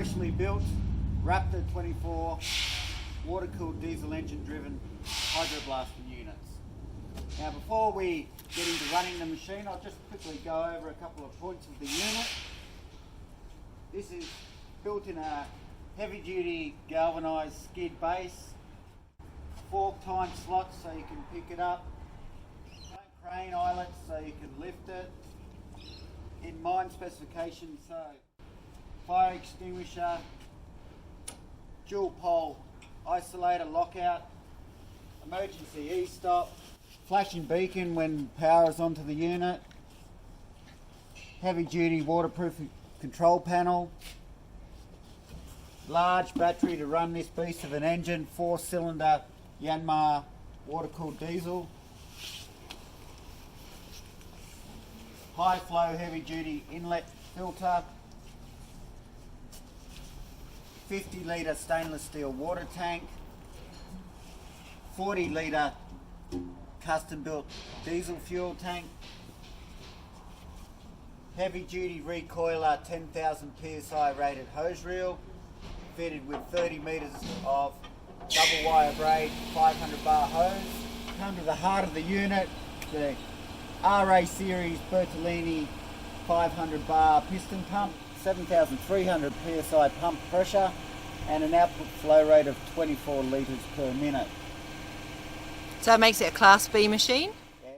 freshly built Raptor 24 water-cooled diesel engine-driven hydroblasting units. Now before we get into running the machine, I'll just quickly go over a couple of points of the unit. This is built in a heavy-duty galvanised skid base, fork-type slots so you can pick it up, crane eyelets so you can lift it, in mine specifications, so fire extinguisher, dual pole isolator lockout, emergency e-stop, flashing beacon when power is onto the unit, heavy duty waterproof control panel, large battery to run this beast of an engine, 4-cylinder Yanmar water-cooled diesel, high flow heavy duty inlet filter, 50 litre stainless steel water tank, 40 litre custom built diesel fuel tank, heavy duty recoiler 10,000 psi rated hose reel fitted with 30 metres of double wire braid 500 bar hose. Come to the heart of the unit, the RA series Bertolini 500 bar piston pump, 7,300 psi pump pressure and an output flow rate of 24 litres per minute. So it makes it a Class B machine?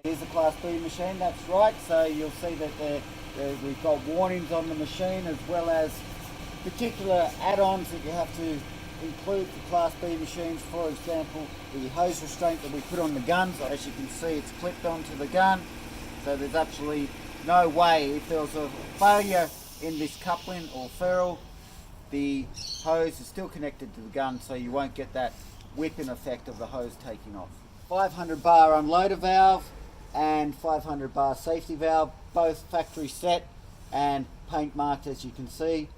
It is a Class B machine, that's right. So you'll see that we've got warnings on the machine as well as particular add-ons that you have to include for Class B machines. For example, the hose restraint that we put on the guns. As you can see, it's clipped onto the gun. So there's absolutely no way, if there was a failure in this coupling or ferrule, the hose is still connected to the gun, so you won't get that whipping effect of the hose taking off. 500 bar unloader valve and 500 bar safety valve, both factory set and paint marked as you can see.